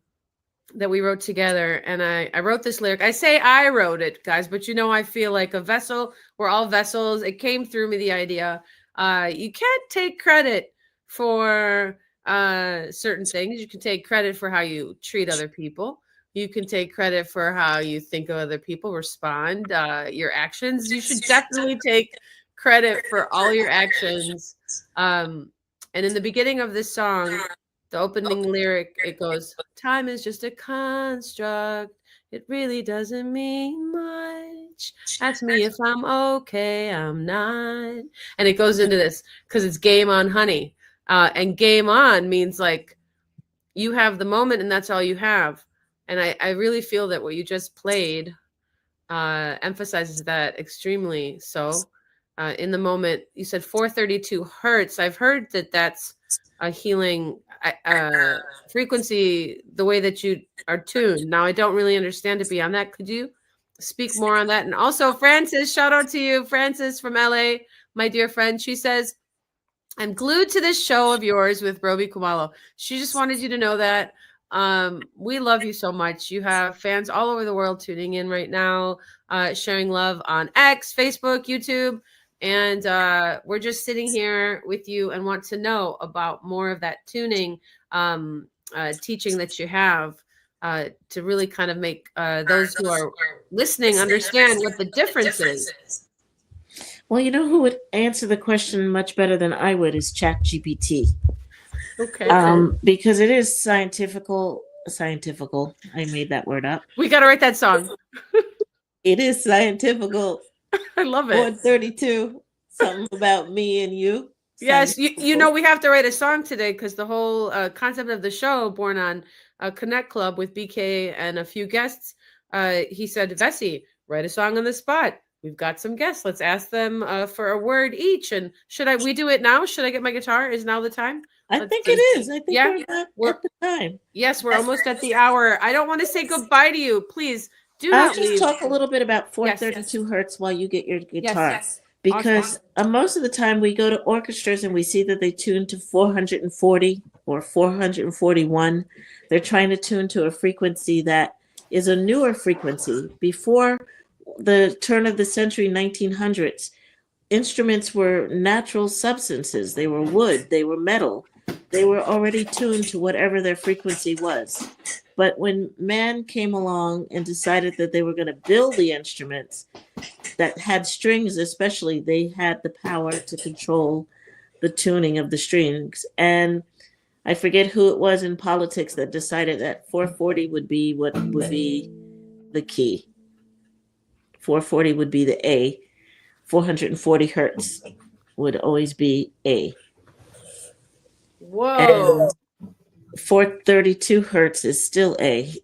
that we wrote together, and I wrote this lyric. I say I wrote it, guys, but I feel like a vessel. We're all vessels. It came through me, the idea. You can't take credit for certain things. You can take credit for how you treat other people. You can take credit for how you think of other people, respond, your actions. You should definitely take credit for all your actions. And in the beginning of this song, the opening lyric, it goes, time is just a construct. It really doesn't mean much. Ask me if I'm okay, I'm not. And it goes into this because it's game on, honey. And game on means like you have the moment and that's all you have. And I really feel that what you just played emphasizes that extremely so. In the moment, you said 432 hertz. I've heard that that's a healing frequency, the way that you are tuned. Now, I don't really understand it beyond that. Could you speak more on that? And also, Frances, shout out to you. Frances from LA, my dear friend. She says, I'm glued to this show of yours with rObi Kumalo. She just wanted you to know that. We love you so much. You have fans all over the world tuning in right now, sharing love on X, Facebook, YouTube. And we're just sitting here with you and want to know about more of that tuning teaching that you have to really kind of make those who are listening understand what the difference is. Well, you know who would answer the question much better than I would is ChatGPT. Okay. Because it is scientifical. I made that word up. We got to write that song. It is scientifical. I love it. 132. Something about me and you. Yes, you know we have to write a song today because the whole concept of the show, born on Connect Club with BK and a few guests, he said, Vessy, write a song on the spot. We've got some guests. Let's ask them for a word each. And we do it now? Should I get my guitar? Is now the time? I think it is. I think we're at the time. Yes, we're almost at the hour. I don't want to say goodbye to you. Please do I'll not just leave. talk a little bit about 432 hertz while you get your guitar. Yes. Because most of the time we go to orchestras and we see that they tune to 440 or 441. They're trying to tune to a frequency that is a newer frequency. Before the turn of the century, 1900s, instruments were natural substances. They were wood, they were metal. They were already tuned to whatever their frequency was. But when man came along and decided that they were going to build the instruments that had strings, especially, they had the power to control the tuning of the strings. And I forget who it was in politics that decided that 440 would be what would be the key. 440 would be the A. 440 hertz would always be A. Whoa. And 432 hertz is still A.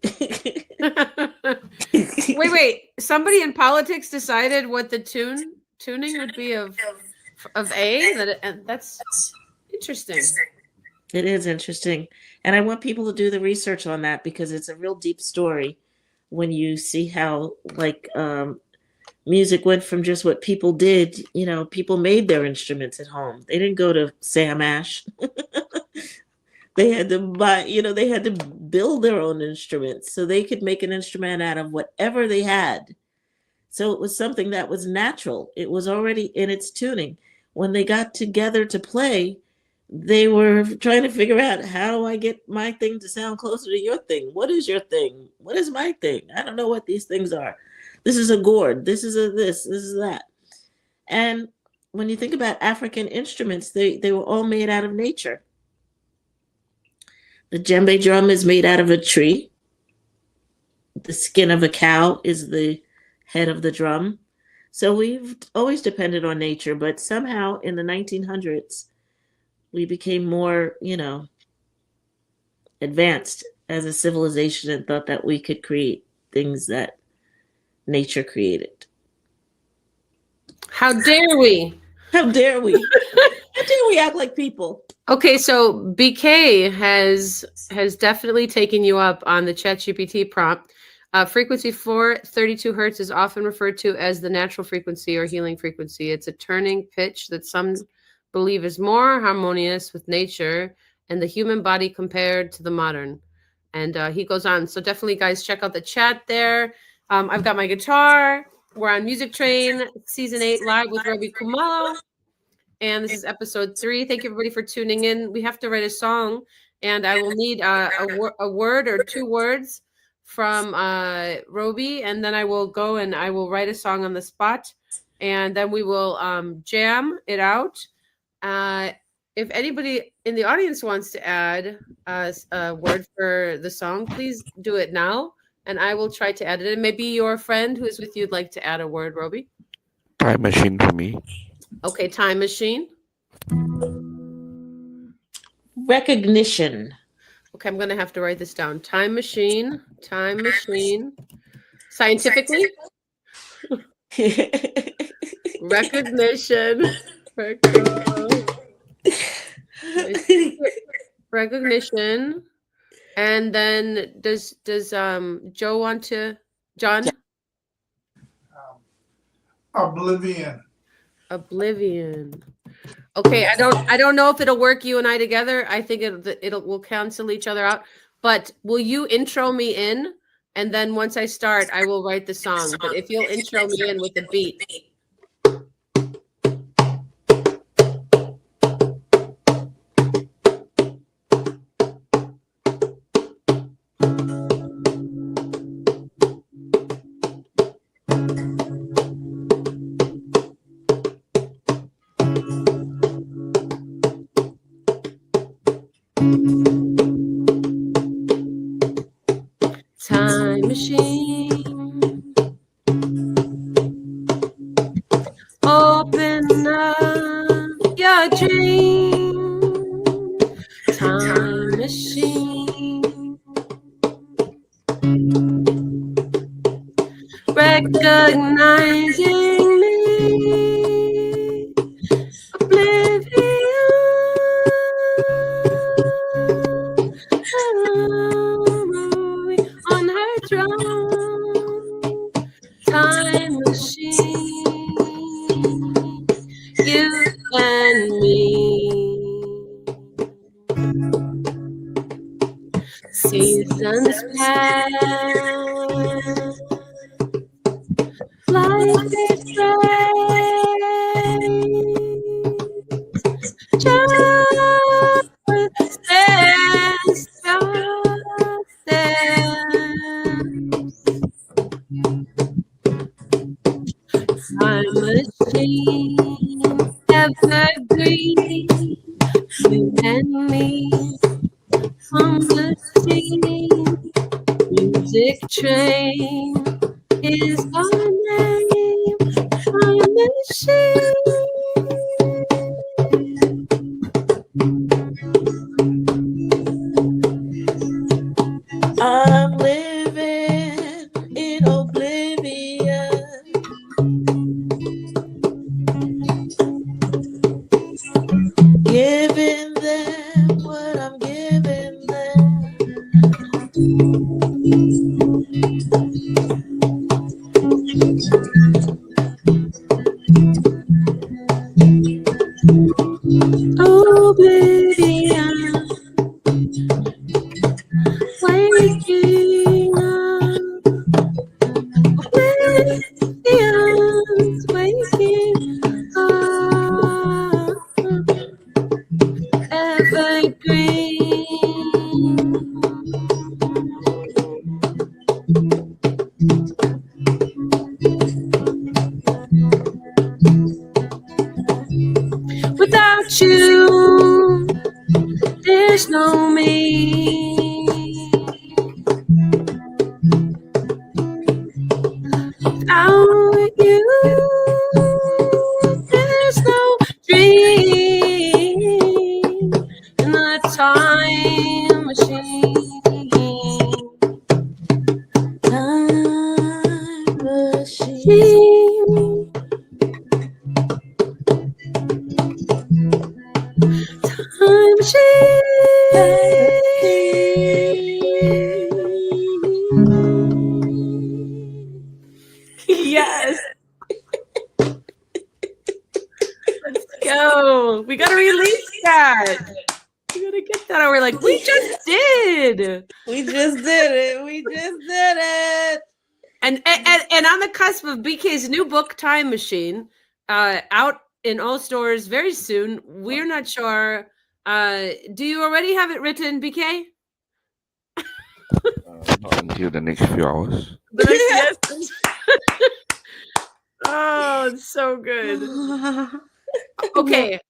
Wait. Somebody in politics decided what the tuning would be of A? And that's interesting. It is interesting. And I want people to do the research on that because it's a real deep story when you see how music went from just what people did. You know, people made their instruments at home. They didn't go to Sam Ash. They had to buy, they had to build their own instruments so they could make an instrument out of whatever they had. So it was something that was natural. It was already in its tuning. When they got together to play, they were trying to figure out, how do I get my thing to sound closer to your thing? What is your thing? What is my thing? I don't know what these things are. This is a gourd. This is this is that. And when you think about African instruments, they were all made out of nature. The djembe drum is made out of a tree. The skin of a cow is the head of the drum. So we've always depended on nature, but somehow in the 1900s, we became more, advanced as a civilization and thought that we could create things that nature created. How dare we? How dare we? How dare we act like people? Okay, so BK has definitely taken you up on the ChatGPT prompt. Frequency 432 hertz is often referred to as the natural frequency or healing frequency. It's a turning pitch that some believe is more harmonious with nature and the human body compared to the modern. And he goes on. So definitely, guys, check out the chat there. I've got my guitar. We're on Music Train, Season 8, live with rObi Kumalo. And this is episode 3. Thank you, everybody, for tuning in. We have to write a song, and I will need a word or 2 words from rObi, and then I will go and I will write a song on the spot, and then we will jam it out. If anybody in the audience wants to add a word for the song, please do it now, and I will try to add it. And maybe your friend who is with you would like to add a word, rObi. Time machine for me. Okay, time machine. Recognition. Okay, I'm going to have to write this down. Time machine. Time machine. Scientifically? Recognition. Recognition. And then does Joe want to? John? Oblivion. Oblivion. Okay, I don't know if it'll work you and I together. I think we'll cancel each other out. But will you intro me in, and then once I start, I will write the song. But if you'll intro me in with the beat. Time machine, open up your dream. Time machine, recognizing me, oblivion. On her throne, time machine, you and me. Seasons pass, life is strange, just stands. Time machine, evergreen, you and me, on the scene. Music train is our name. Time machine. I'm living in oblivion. Giving them what I'm giving them. Oblivion, waking up. Oblivion's waking up. Evergreen. Without you, there's no me. Without you, there's no dream. machine. Time machine. Yes. Let's go. We gotta release that. We gotta get that. We're like, we just did. We just did it. We just did it. And on the cusp of BK's new book, Time Machine, out in all stores very soon. We're not sure. Do you already have it written, BK? Not until the next few hours. Yes. Oh, it's so good. Okay.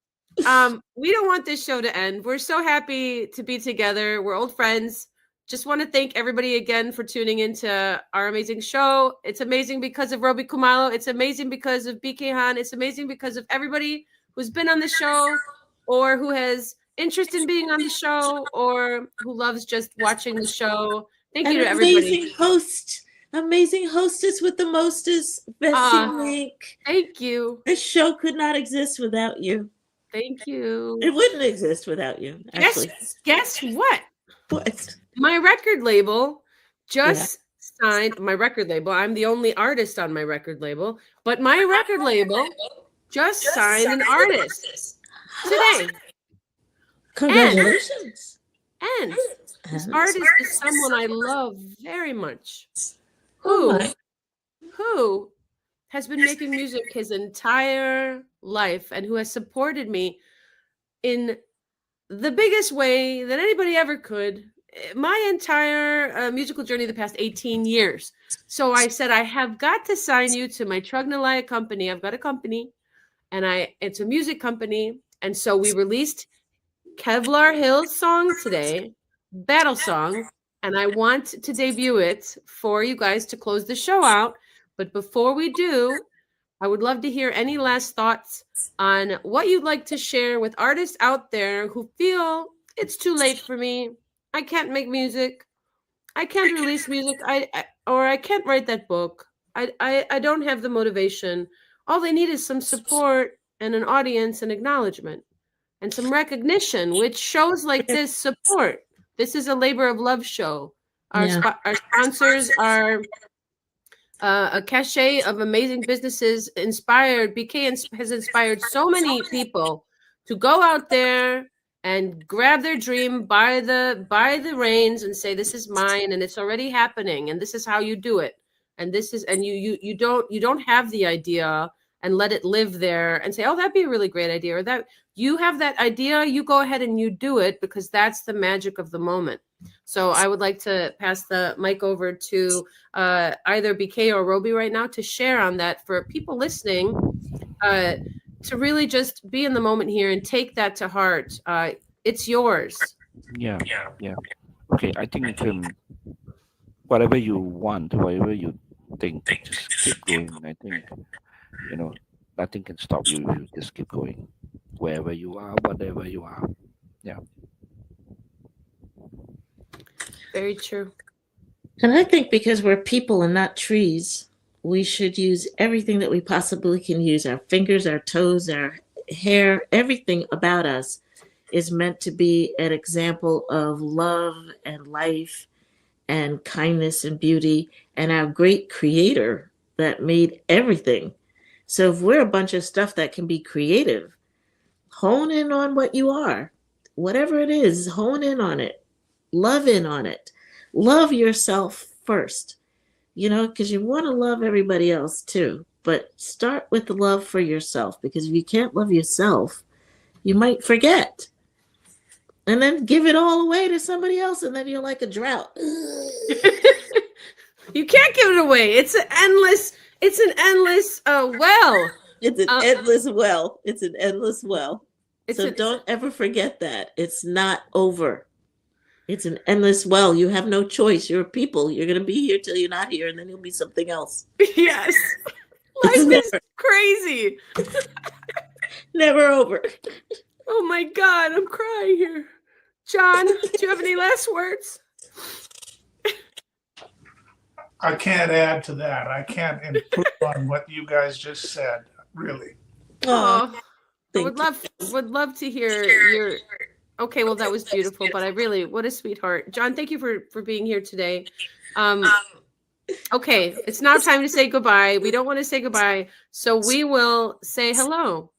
We don't want this show to end. We're so happy to be together. We're old friends. Just want to thank everybody again for tuning into our amazing show. It's amazing because of rObi Kumalo. It's amazing because of BK Han. It's amazing because of everybody who's been on the show or who has interest in being on the show or who loves just watching the show. Thank you to everybody. Amazing hostess with the mostest, Vessy Mink. Thank you. This show could not exist without you. Thank you. It wouldn't exist without you. Actually. Guess what? What? My record label just signed my record label. I'm the only artist on my record label, but my record label just signed an artist today. Congratulations. And this artist is someone I love very much. Oh Who has been making music his entire life and who has supported me in the biggest way that anybody ever could. My entire musical journey the past 18 years. So I said, I have got to sign you to my Trugnalaya company. I've got a company and it's a music company. And so we released Kevlar Hill's song today, Battle Song. And I want to debut it for you guys to close the show out. But before we do, I would love to hear any last thoughts on what you'd like to share with artists out there who feel it's too late for me. I can't make music. I can't release music. I can't write that book. I don't have the motivation. All they need is some support and an audience and acknowledgement and some recognition, which shows like this support. This is a labor of love show. Our sponsors are a cachet of amazing businesses inspired. BK has inspired so many people to go out there and grab their dream by the reins and say, this is mine and it's already happening and this is how you do it. And this is, and you don't have the idea and let it live there and say, oh, that'd be a really great idea. Or that you have that idea, you go ahead and you do it because that's the magic of the moment. So I would like to pass the mic over to either BK or rObi right now to share on that for people listening, to really just be in the moment here and take that to heart. It's yours. Yeah. Okay, I think whatever you want, whatever you think, just keep going. I think, nothing can stop you if you just keep going. Wherever you are, whatever you are. Yeah. Very true. And I think because we're people and not trees, we should use everything that we possibly can use. Our fingers, our toes, our hair, everything about us is meant to be an example of love and life and kindness and beauty and our great creator that made everything. So if we're a bunch of stuff that can be creative, hone in on what you are. Whatever it is, hone in on it. Love in on it. Love yourself first, because you want to love everybody else too. But start with the love for yourself, because if you can't love yourself, you might forget. And then give it all away to somebody else, and then you're like a drought. You can't give it away. It's an endless well. It's an endless well. It's an endless well. So don't ever forget that. It's not over. It's an endless well. You have no choice. You're a people. You're going to be here till you're not here, and then you'll be something else. Yes. Life is crazy. Never over. Oh my God, I'm crying here. John, do you have any last words? I can't add to that. I can't improve on what you guys just said, really. Oh, I Thank would love to hear your. Okay, well, that was beautiful, but I really, what a sweetheart, John. Thank you for being here today. Okay, it's now time to say goodbye. We don't want to say goodbye, so we will say hello.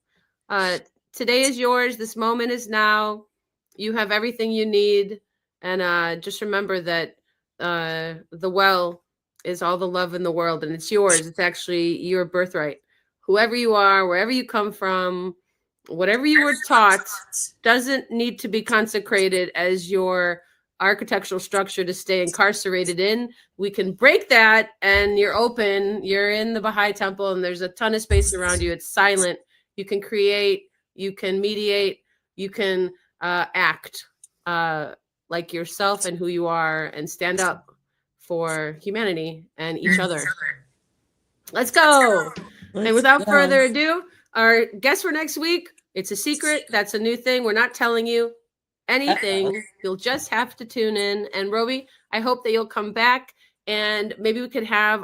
Today is yours. This moment is now. You have everything you need, and just remember that the well is all the love in the world, and it's yours. It's actually your birthright. Whoever you are, wherever you come from, whatever you were taught doesn't need to be consecrated as your architectural structure to stay incarcerated in. We can break that, and you're open. You're in the Baha'i temple, and there's a ton of space around you. It's silent. You can create, you can mediate, you can act like yourself and who you are, and stand up for humanity and each other. Let's go. And without further ado, our guest for next week, it's a secret. That's a new thing. We're not telling you anything. You'll just have to tune in. And rObi, I hope that you'll come back, and maybe we could have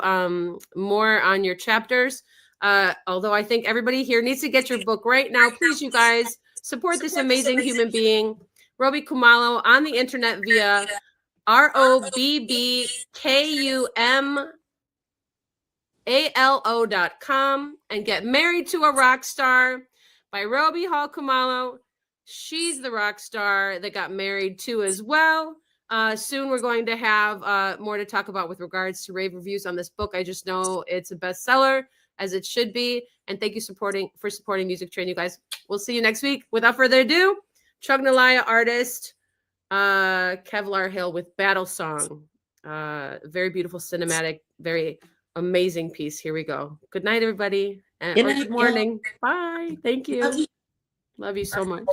more on your chapters. Although I think everybody here needs to get your book right now. Please, you guys, support this amazing human being, rObi Kumalo, on the internet via ROBBKUMALO.com, and get married to a rock star by rObi Hall Kumalo. She's the rock star that got married to as well. Soon we're going to have more to talk about with regards to rave reviews on this book. I just know it's a bestseller, as it should be. And thank you for supporting Music Train, you guys. We'll see you next week. Without further ado, Chugnalaya artist, Kevlar Hill with Battle Song. Very beautiful, cinematic, very amazing piece. Here we go. Good night, everybody. And good morning. Bye. Thank you. Love you so much.